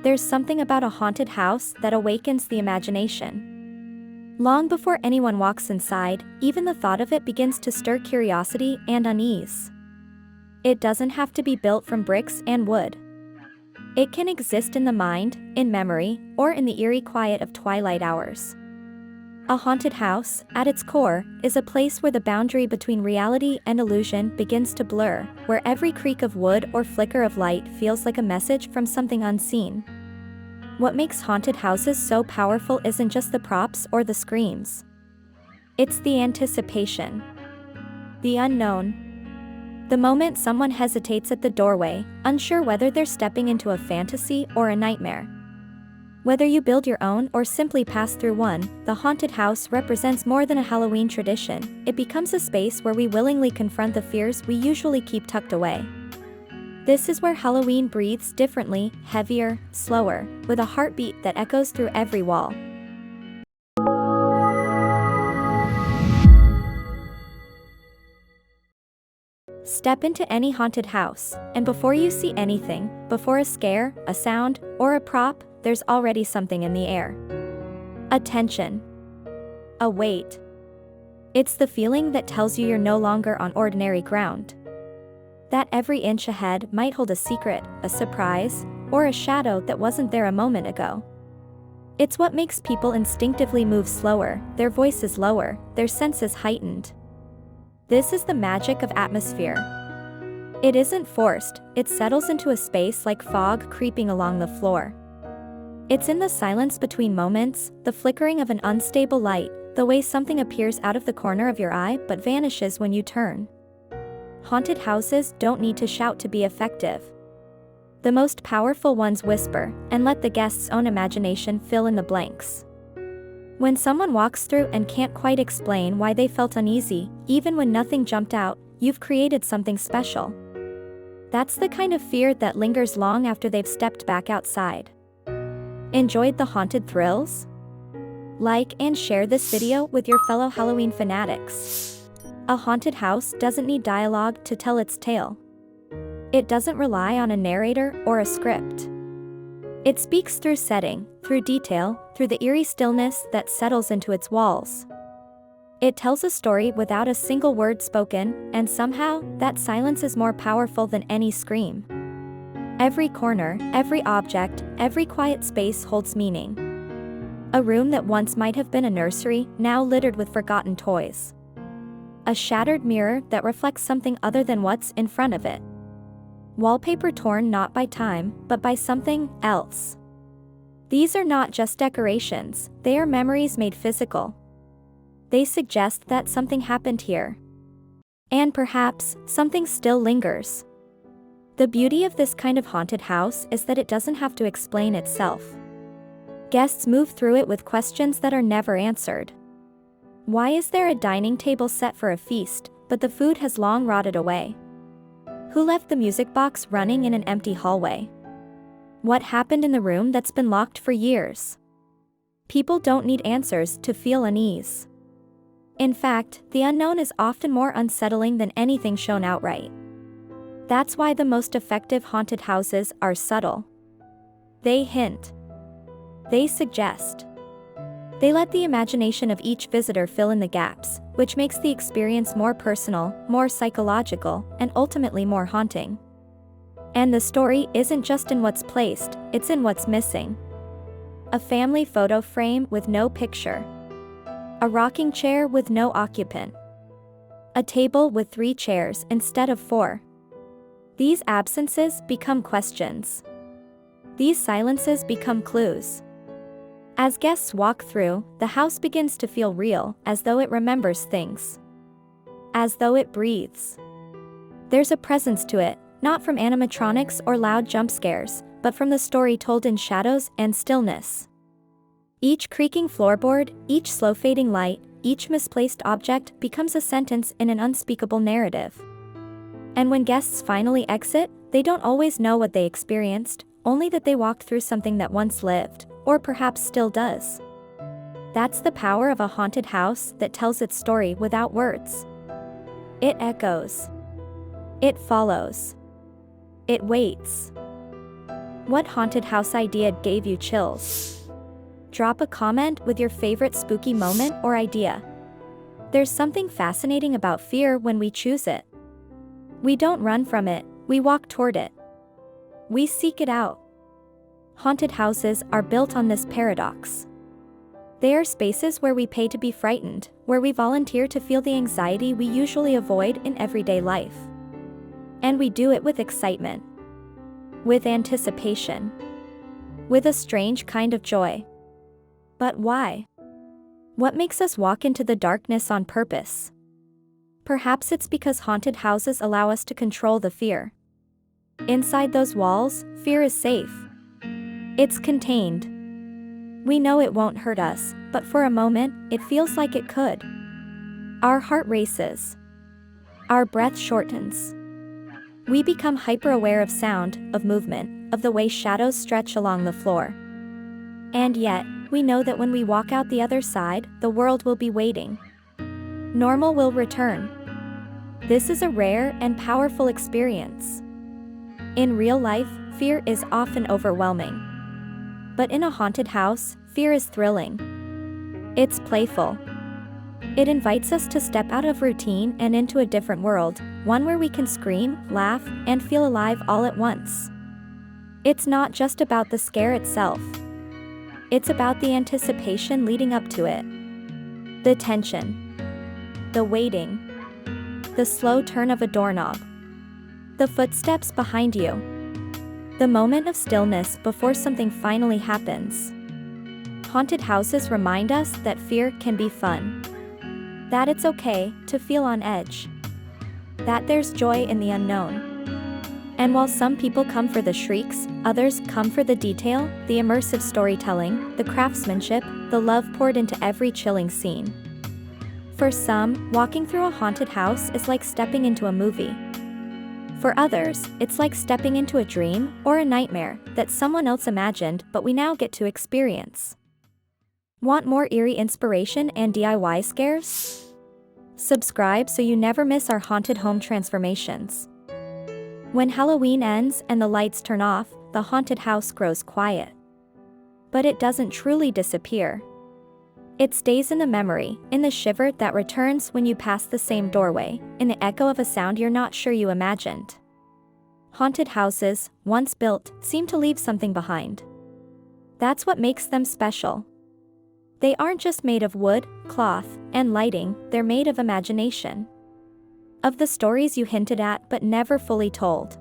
there's something about a haunted house that awakens the imagination. Long before anyone walks inside, even the thought of it begins to stir curiosity and unease. It doesn't have to be built from bricks and wood. It can exist in the mind, in memory, or in the eerie quiet of twilight hours. A haunted house, at its core, is a place where the boundary between reality and illusion begins to blur, where every creak of wood or flicker of light feels like a message from something unseen. What makes haunted houses so powerful isn't just the props or the screams. It's the anticipation. The unknown. The moment someone hesitates at the doorway, unsure whether they're stepping into a fantasy or a nightmare. Whether you build your own or simply pass through one, the haunted house represents more than a Halloween tradition. It becomes a space where we willingly confront the fears we usually keep tucked away. This is where Halloween breathes differently, heavier, slower, with a heartbeat that echoes through every wall. Step into any haunted house, and before you see anything, before a scare, a sound, or a prop, there's already something in the air. A tension. A weight. It's the feeling that tells you you're no longer on ordinary ground. That every inch ahead might hold a secret, a surprise, or a shadow that wasn't there a moment ago. It's what makes people instinctively move slower, their voices lower, their senses heightened. This is the magic of atmosphere. It isn't forced, it settles into a space like fog creeping along the floor. It's in the silence between moments, the flickering of an unstable light, the way something appears out of the corner of your eye but vanishes when you turn. Haunted houses don't need to shout to be effective. The most powerful ones whisper, and let the guest's own imagination fill in the blanks. When someone walks through and can't quite explain why they felt uneasy, even when nothing jumped out, you've created something special. That's the kind of fear that lingers long after they've stepped back outside. Enjoyed the haunted thrills? Like and share this video with your fellow Halloween fanatics. A haunted house doesn't need dialogue to tell its tale. It doesn't rely on a narrator or a script. It speaks through setting, through detail, through the eerie stillness that settles into its walls. It tells a story without a single word spoken, and somehow, that silence is more powerful than any scream. Every corner, every object, every quiet space holds meaning. A room that once might have been a nursery, now littered with forgotten toys. A shattered mirror that reflects something other than what's in front of it. Wallpaper torn not by time, but by something else. These are not just decorations, they are memories made physical. They suggest that something happened here. And perhaps, something still lingers. The beauty of this kind of haunted house is that it doesn't have to explain itself. Guests move through it with questions that are never answered. Why is there a dining table set for a feast, but the food has long rotted away? Who left the music box running in an empty hallway? What happened in the room that's been locked for years? People don't need answers to feel unease. In fact, the unknown is often more unsettling than anything shown outright. That's why the most effective haunted houses are subtle. They hint. They suggest. They let the imagination of each visitor fill in the gaps, which makes the experience more personal, more psychological, and ultimately more haunting. And the story isn't just in what's placed, it's in what's missing. A family photo frame with no picture. A rocking chair with no occupant. A table with 3 chairs instead of 4. These absences become questions. These silences become clues. As guests walk through, the house begins to feel real, as though it remembers things. As though it breathes. There's a presence to it, not from animatronics or loud jump scares, but from the story told in shadows and stillness. Each creaking floorboard, each slow fading light, each misplaced object becomes a sentence in an unspeakable narrative. And when guests finally exit, they don't always know what they experienced, only that they walked through something that once lived, or perhaps still does. That's the power of a haunted house that tells its story without words. It echoes. It follows. It waits. What haunted house idea gave you chills? Drop a comment with your favorite spooky moment or idea. There's something fascinating about fear when we choose it. We don't run from it, we walk toward it. We seek it out. Haunted houses are built on this paradox. They are spaces where we pay to be frightened, where we volunteer to feel the anxiety we usually avoid in everyday life. And we do it with excitement, with anticipation, with a strange kind of joy. But why? What makes us walk into the darkness on purpose? Perhaps it's because haunted houses allow us to control the fear. Inside those walls, fear is safe. It's contained. We know it won't hurt us, but for a moment, it feels like it could. Our heart races. Our breath shortens. We become hyper-aware of sound, of movement, of the way shadows stretch along the floor. And yet, we know that when we walk out the other side, the world will be waiting. Normal will return. This is a rare and powerful experience. In real life, fear is often overwhelming. But in a haunted house, fear is thrilling. It's playful. It invites us to step out of routine and into a different world, one where we can scream, laugh, and feel alive all at once. It's not just about the scare itself. It's about the anticipation leading up to it. The tension. The waiting. The slow turn of a doorknob. The footsteps behind you. The moment of stillness before something finally happens. Haunted houses remind us that fear can be fun. That it's okay to feel on edge. That there's joy in the unknown. And while some people come for the shrieks, others come for the detail, the immersive storytelling, the craftsmanship, the love poured into every chilling scene. For some, walking through a haunted house is like stepping into a movie. For others, it's like stepping into a dream or a nightmare that someone else imagined but we now get to experience. Want more eerie inspiration and DIY scares? Subscribe so you never miss our haunted home transformations. When Halloween ends and the lights turn off, the haunted house grows quiet. But it doesn't truly disappear. It stays in the memory, in the shiver that returns when you pass the same doorway, in the echo of a sound you're not sure you imagined. Haunted houses, once built, seem to leave something behind. That's what makes them special. They aren't just made of wood, cloth, and lighting, they're made of imagination. Of the stories you hinted at but never fully told.